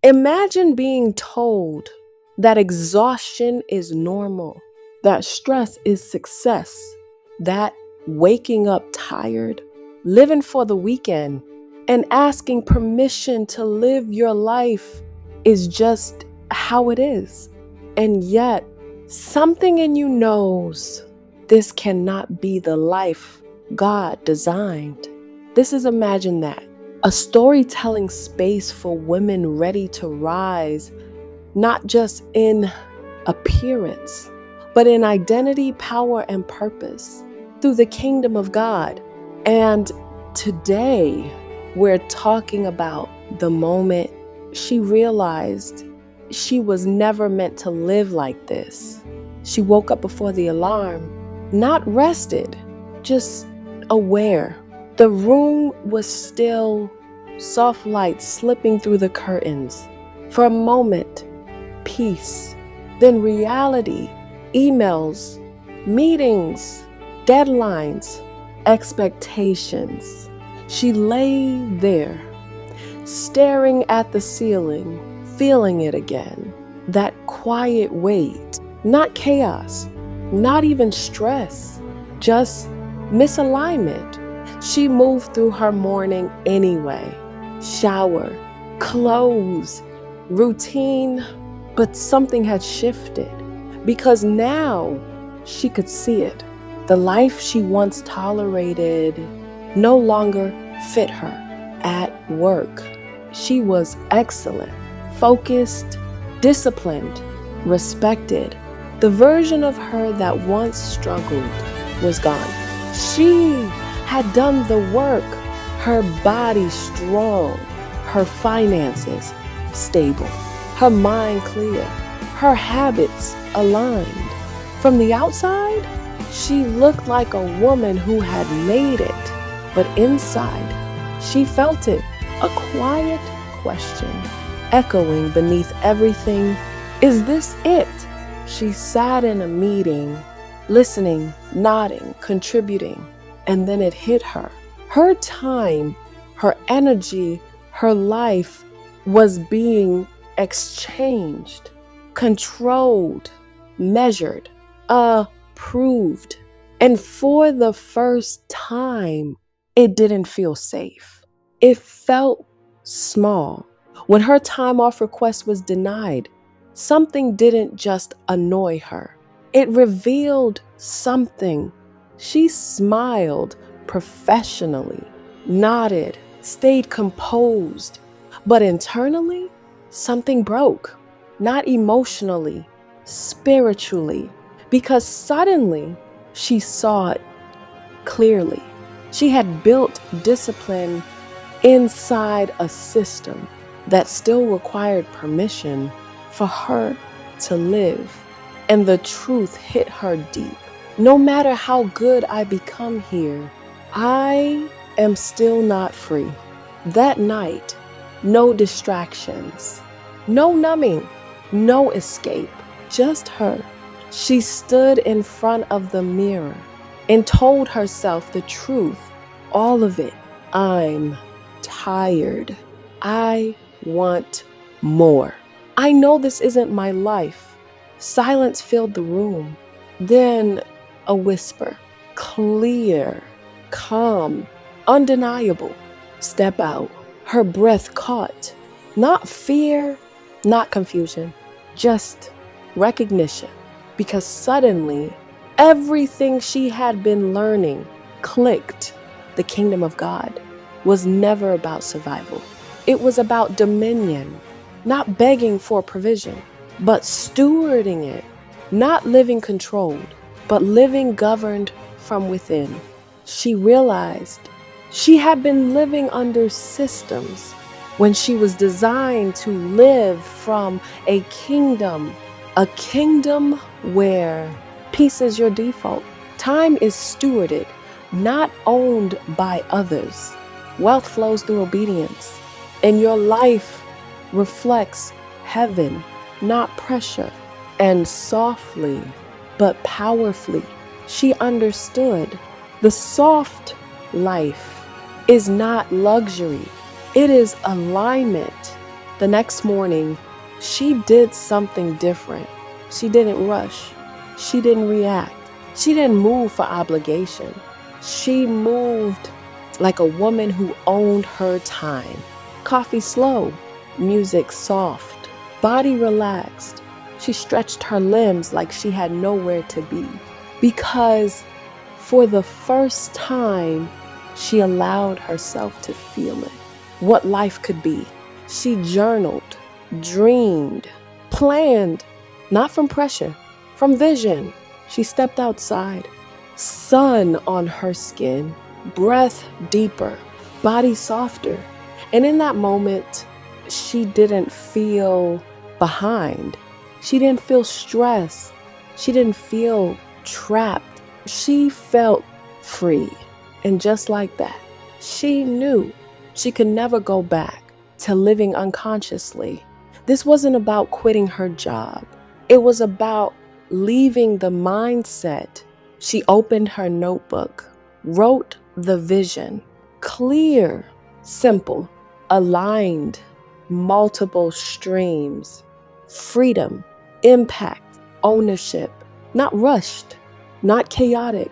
Imagine being told that exhaustion is normal, that stress is success, that waking up tired, living for the weekend, and asking permission to live your life is just how it is. And yet, something in you knows this cannot be the life God designed. This is Imagine That, a storytelling space for women ready to rise, not just in appearance, but in identity, power, and purpose through the kingdom of God. And today, we're talking about the moment she realized she was never meant to live like this. She woke up before the alarm, not rested, just aware. The room was still, soft light slipping through the curtains. For a moment, peace, then reality, emails, meetings, deadlines, expectations. She lay there, staring at the ceiling, feeling it again. That quiet weight, not chaos, not even stress, just misalignment. She moved through her morning anyway. Shower, clothes, routine, but something had shifted because now she could see it. The life she once tolerated no longer fit her. At work, she was excellent, focused, disciplined, respected. The version of her that once struggled was gone. She had done the work, her body strong, her finances stable, her mind clear, her habits aligned. From the outside, she looked like a woman who had made it, but inside, she felt it, a quiet question echoing beneath everything. Is this it? She sat in a meeting, listening, nodding, contributing, and then it hit her. Her time, her energy, her life was being exchanged, controlled, measured, approved. And for the first time, it didn't feel safe. It felt small. When her time off request was denied, something didn't just annoy her. It revealed something. She smiled professionally, nodded, stayed composed, but internally, something broke. Not emotionally, spiritually, because suddenly she saw it clearly. She had built discipline inside a system that still required permission for her to live. And the truth hit her deep. No matter how good I become here, I am still not free. That night, no distractions, no numbing, no escape, just her. She stood in front of the mirror and told herself the truth, all of it. I'm tired. I want more. I know this isn't my life. Silence filled the room. Then a whisper, clear, calm, undeniable. Step out. Her breath caught. Not fear, not confusion, just recognition. Because suddenly, everything she had been learning clicked. The kingdom of God was never about survival. It was about dominion, not begging for provision, but stewarding it, not living controlled, but living governed from within. She realized she had been living under systems when she was designed to live from a kingdom where peace is your default. Time is stewarded, not owned by others. Wealth flows through obedience, and your life reflects heaven, not pressure. And softly, but powerfully, she understood the soft life is not luxury. It is alignment. The next morning, she did something different. She didn't rush. She didn't react. She didn't move for obligation. She moved like a woman who owned her time. Coffee slow, music soft, body relaxed. She stretched her limbs like she had nowhere to be. Because for the first time, she allowed herself to feel it, what life could be. She journaled, dreamed, planned, not from pressure, from vision. She stepped outside, sun on her skin, breath deeper, body softer. And in that moment, she didn't feel behind. She didn't feel stressed. She didn't feel trapped. She felt free. And just like that, she knew she could never go back to living unconsciously. This wasn't about quitting her job. It was about leaving the mindset. She opened her notebook, wrote the vision, clear, simple, aligned, multiple streams, freedom, impact, ownership, not rushed, not chaotic,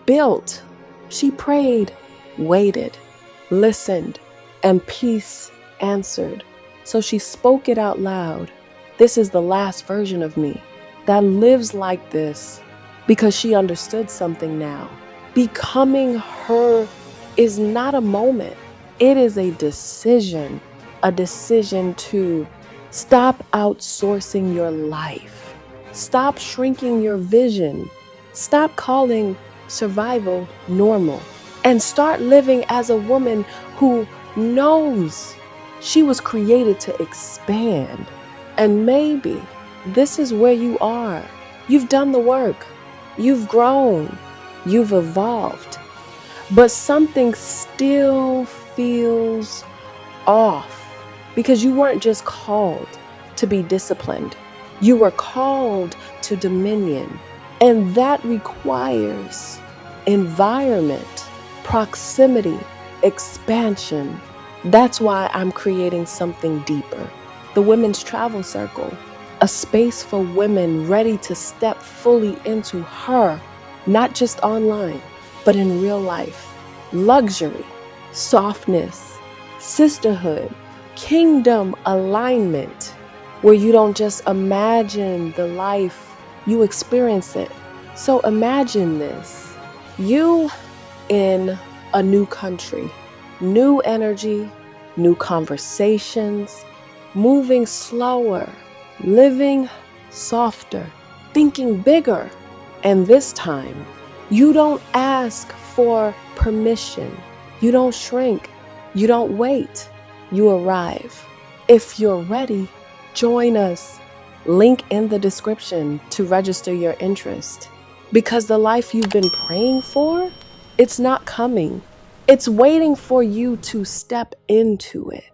built. She prayed, waited, listened, and peace answered. So she spoke it out loud. This is the last version of me that lives like this, because she understood something now. Becoming her is not a moment. It is a decision to stop outsourcing your life. Stop shrinking your vision. Stop calling survival normal, and start living as a woman who knows she was created to expand. And maybe this is where you are. You've done the work. You've grown. You've evolved. But something still feels off, because you weren't just called to be disciplined. You were called to dominion. And that requires environment, proximity, expansion. That's why I'm creating something deeper. The Women's Travel Circle, a space for women ready to step fully into her, not just online, but in real life. Luxury, softness, sisterhood, kingdom alignment, where you don't just imagine the life, you experience it. So imagine this, you in a new country, new energy, new conversations, moving slower, living softer, thinking bigger. And this time, you don't ask for permission. You don't shrink. You don't wait. You arrive. If you're ready, join us. Link in the description to register your interest. Because the life you've been praying for, it's not coming. It's waiting for you to step into it.